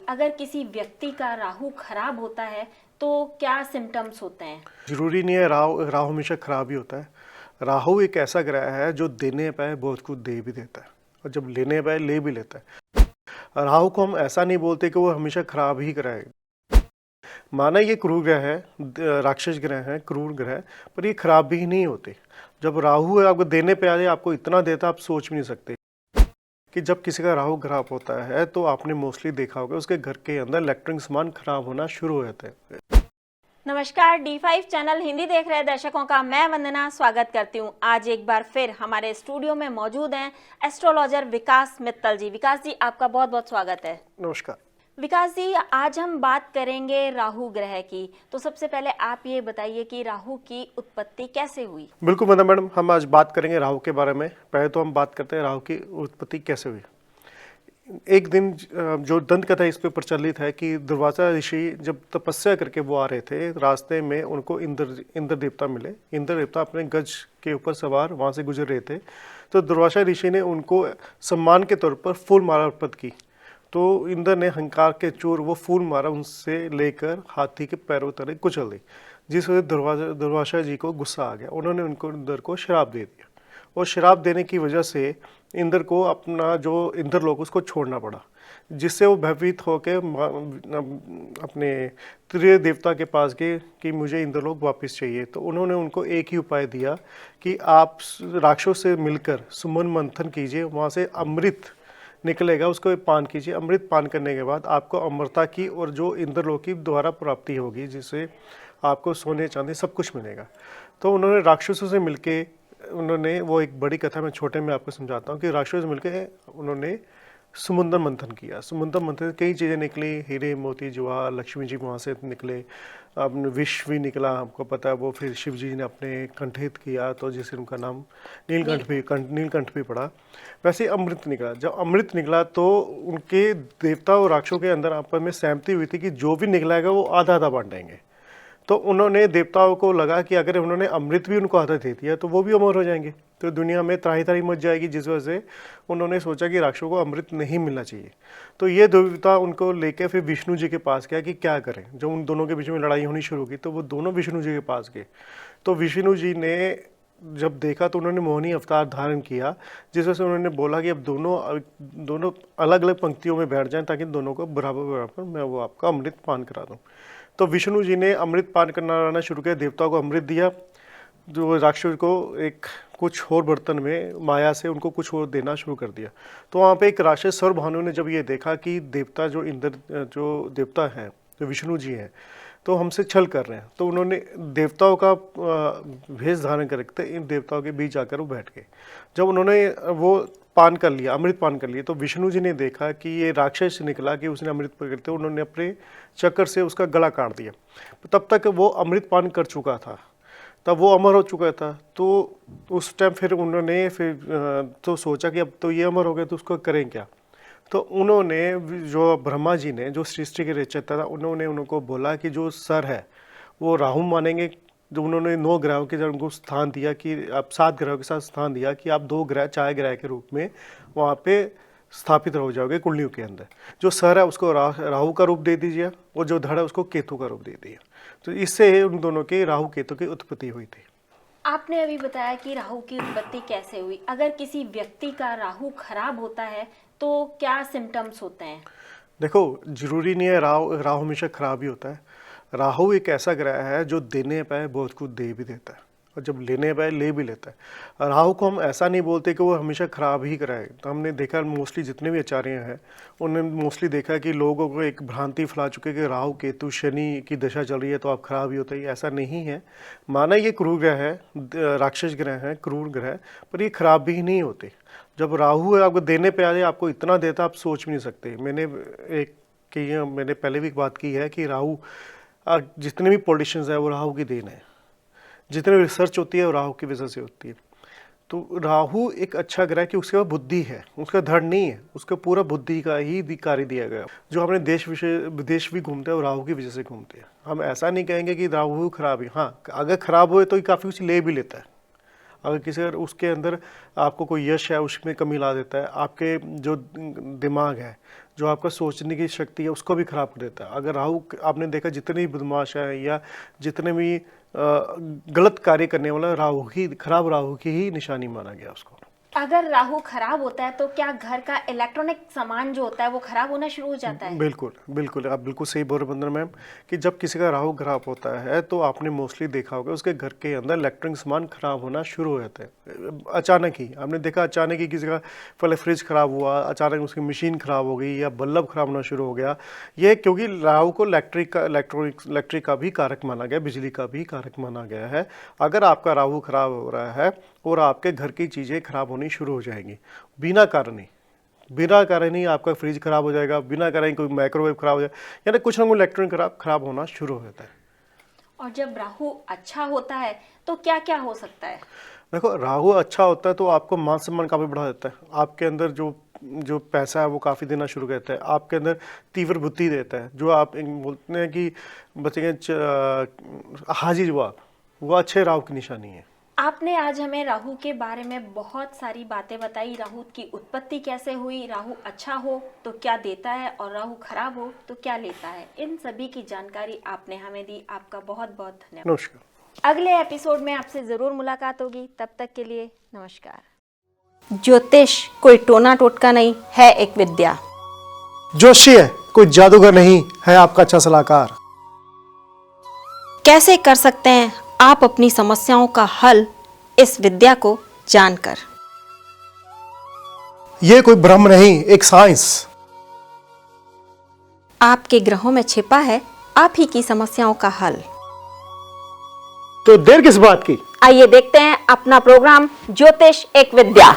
अगर किसी व्यक्ति का राहु खराब होता है तो क्या सिम्टम्स होते हैं? जरूरी नहीं है राहु राहु हमेशा खराब ही होता है। राहु एक ऐसा ग्रह है जो देने पे बहुत कुछ दे भी देता है और जब लेने पे ले भी लेता है। राहु को हम ऐसा नहीं बोलते कि वो हमेशा खराब ही ग्रह है। माना ये क्रूर ग्रह है, राक्षस ग्रह है, क्रूर ग्रह, पर ये खराब भी नहीं होते। जब राहु आपको देने पे आ जाए, आपको इतना देता आप सोच भी नहीं सकते। कि जब किसी का राहु खराब होता है तो आपने मोस्टली देखा होगा उसके घर के अंदर इलेक्ट्रॉनिक सामान खराब होना शुरू हो जाता है। नमस्कार, D5 चैनल हिंदी देख रहे दर्शकों का मैं वंदना स्वागत करती हूँ। आज एक बार फिर हमारे स्टूडियो में मौजूद हैं एस्ट्रोलॉजर विकास मित्तल जी। विकास जी, आपका बहुत बहुत स्वागत है। नमस्कार विकास जी, आज हम बात करेंगे राहु ग्रह की। तो सबसे पहले आप ये बताइए कि राहु की उत्पत्ति कैसे हुई? बिल्कुल मैडम, हम आज बात करेंगे राहु के बारे में। पहले तो हम बात करते हैं राहु की उत्पत्ति कैसे हुई। एक दिन जो दंत कथा इस पे प्रचलित है कि दुर्वासा ऋषि जब तपस्या करके वो आ रहे थे, रास्ते में उनको इंद्र देवता मिले। इंद्र देवता अपने गज के ऊपर सवार वहाँ से गुजर रहे थे, तो दुर्वासा ऋषि ने उनको सम्मान के तौर पर फूल माला अर्पित की। तो इंद्र ने हंकार के चोर वो फूल माला उनसे लेकर हाथी के पैरों तले कुचल दी, जिस वजह दुर्वासा जी को गुस्सा आ गया। उन्होंने उनको इंद्र को श्राप दे दिया और श्राप देने की वजह से इंद्र को अपना जो इंद्रलोक उसको छोड़ना पड़ा, जिससे वो भयभीत होकर अपने त्रिय देवता के पास गए कि मुझे इंद्रलोक वापस चाहिए। तो उन्होंने उनको एक ही उपाय दिया कि आप राक्षसों से मिलकर सुमन मंथन कीजिए, वहाँ से अमृत निकलेगा, उसको पान कीजिए। अमृत पान करने के बाद आपको अमरता की और जो इंद्रलोक की द्वारा प्राप्ति होगी, जिससे आपको सोने चांदी सब कुछ मिलेगा। तो उन्होंने राक्षसों से मिलके उन्होंने वो एक बड़ी कथा में छोटे में आपको समझाता हूँ कि राक्षसों से मिलके उन्होंने समुद्र मंथन किया। समुद्र मंथन कई चीज़ें निकली, हीरे मोती जवाहर, लक्ष्मी जी वहाँ से निकले, अपने विष भी निकला, आपको पता है वो। फिर शिव जी ने अपने कंठित किया तो जिससे उनका नाम नीलकंठ भी पड़ा। वैसे ही अमृत निकला। जब अमृत निकला तो उनके देवता और राक्षसों के अंदर आपस में सहमति हुई थी कि जो भी निकलेगा वो आधा आधा बांटेंगे। तो उन्होंने देवताओं को लगा कि अगर उन्होंने अमृत भी उनको आधा दे दिया तो वो भी अमर हो जाएंगे, तो दुनिया में त्राही त्राही मच जाएगी। जिस वजह से उन्होंने सोचा कि राक्षसों को अमृत नहीं मिलना चाहिए। तो ये देवता उनको लेकर फिर विष्णु जी के पास गया कि क्या करें। जब उन दोनों के बीच में लड़ाई होनी शुरू की तो वो दोनों विष्णु जी के पास गए। तो विष्णु जी ने जब देखा तो उन्होंने मोहिनी अवतार धारण किया, जिस वजह से उन्होंने बोला कि अब दोनों अलग अलग पंक्तियों में बैठ जाएं ताकि दोनों को बराबर बराबर मैं वो आपका अमृत पान करा दूं। तो विष्णु जी ने अमृत पान करना शुरू किया, देवताओं को अमृत दिया, जो राक्षस को एक कुछ और बर्तन में माया से उनको कुछ और देना शुरू कर दिया। तो वहाँ पे एक राक्षस सर्वभानु ने जब ये देखा कि देवता जो देवता हैं, जो विष्णु जी हैं, तो हमसे छल कर रहे हैं, तो उन्होंने देवताओं का भेष धारण करके इन देवताओं के बीच जाकर वो बैठ गए। जब उन्होंने वो पान कर लिया, अमृत पान कर लिया, तो विष्णु जी ने देखा कि ये राक्षस निकला कि उसने अमृत पकड़ते उन्होंने अपने चक्कर से उसका गला काट दिया। तब तक वो अमृत पान कर चुका था, तब वो अमर हो चुका था। तो उस टाइम फिर उन्होंने तो सोचा कि अब तो ये अमर हो गया तो उसको करें क्या। तो उन्होंने जो ब्रह्मा जी ने जो सृष्टि के रचयिता था, उन्होंने उनको बोला कि जो सर है वो राहु मानेंगे। जो उन्होंने 9 ग्रहों के जब उनको स्थान दिया कि आप 7 ग्रहों के साथ स्थान दिया कि आप 2 ग्रह 4 ग्रह के रूप में वहाँ पे स्थापित हो जाओगे कुंडलियों के अंदर। जो सर है उसको राहु का रूप दे दीजिए और जो धड़ है उसको केतु का रूप दे दिया। तो इससे उन दोनों के राहु केतु की उत्पत्ति हुई थी। आपने अभी बताया कि राहु की उत्पत्ति कैसे हुई। अगर किसी व्यक्ति का राहु खराब होता है तो क्या सिम्टम्स होते हैं? देखो, जरूरी नहीं है राहु हमेशा खराब ही होता है। राहु एक ऐसा ग्रह है जो देने पे बहुत कुछ दे भी देता है और जब लेने पे ले भी लेता है। राहु को हम ऐसा नहीं बोलते कि वो हमेशा खराब ही ग्रह है। तो हमने देखा मोस्टली जितने भी आचार्य हैं उन्होंने मोस्टली देखा कि लोगों को एक भ्रांति फैला चुके कि राहु केतु शनि की दशा चल रही है तो आप खराब ही होता है। ऐसा नहीं है। माना ये क्रूर ग्रह है, राक्षस ग्रह है, क्रूर ग्रह, पर ये खराब भी नहीं होते। जब राहु है आपको देने पे आ जाए, आपको इतना देता आप सोच भी नहीं सकते। मैंने पहले भी एक बात की है कि राहु जितने भी पॉलिटिशियंस हैं वो राहु की देन है। जितने रिसर्च होती है वो राहु की वजह से होती है। तो राहु एक अच्छा ग्रह कि उसके पास बुद्धि है, उसका धड़ नहीं है, उसका पूरा बुद्धि का ही कार्य दिया गया। जो हमने विदेश भी घूमते हैं वो राहु की वजह से घूमते हैं। हम ऐसा नहीं कहेंगे कि राहु खराब है। हाँ, अगर खराब हुए तो काफ़ी कुछ ले भी लेता है। अगर किसी अगर उसके अंदर आपको कोई यश है उसमें कमी ला देता है, आपके जो दिमाग है, जो आपका सोचने की शक्ति है उसको भी खराब कर देता है। अगर राहु, आपने देखा जितने भी बदमाश है या जितने भी गलत कार्य करने वाला, खराब राहु की ही निशानी माना गया उसको। अगर राहु खराब होता है तो क्या घर का इलेक्ट्रॉनिक सामान जो होता है वो खराब होना शुरू हो जाता है? बिल्कुल बिल्कुल, आप बिल्कुल सही बोल रहे हैं वंदना मैम, कि जब किसी का राहु खराब होता है तो आपने मोस्टली देखा होगा उसके घर के अंदर इलेक्ट्रॉनिक सामान खराब होना शुरू हो जाता है अचानक ही। आपने देखा अचानक ही किसी का पहले फ्रिज खराब हुआ, अचानक उसकी मशीन खराब हो गई या बल्ब खराब होना शुरू हो गया। ये क्योंकि राहु को इलेक्ट्रिक का भी कारक माना गया, बिजली का भी कारक माना गया है। अगर आपका राहु खराब हो रहा है और आपके घर की चीज़ें खराब होनी शुरू हो जाएंगी बिना कारण ही आपका फ्रिज खराब हो जाएगा, बिना कारण ही कोई माइक्रोवेव खराब हो जाएगा, यानी कुछ ना कुछ इलेक्ट्रॉनिक खराब होना शुरू हो जाता है। और जब राहु अच्छा होता है तो क्या क्या हो सकता है? देखो, राहु अच्छा होता है तो आपको मान सम्मान काफ़ी बढ़ा देता है, आपके अंदर जो पैसा है वो काफ़ी देना शुरू करता है, आपके अंदर तीव्र बुद्धि देता है। जो आप बोलते हैं कि बचेंगे हाजी जवाब, वो अच्छे राहु की निशानी है। आपने आज हमें राहु के बारे में बहुत सारी बातें बताई। राहु की उत्पत्ति कैसे हुई, राहु अच्छा हो तो क्या देता है और राहु खराब हो तो क्या लेता है, इन सभी की जानकारी आपने हमें दी। आपका बहुत बहुत धन्यवाद। नमस्कार। अगले एपिसोड में आपसे जरूर मुलाकात होगी, तब तक के लिए नमस्कार। ज्योतिष कोई टोना टोटका नहीं है, एक विद्या। जोशी है कोई जादूगर नहीं है, आपका अच्छा सलाहकार। कैसे कर सकते हैं आप अपनी समस्याओं का हल इस विद्या को जानकर? ये कोई ब्रह्म नहीं, एक साइंस। आपके ग्रहों में छिपा है आप ही की समस्याओं का हल। तो देर किस बात की, आइए देखते हैं अपना प्रोग्राम ज्योतिष एक विद्या।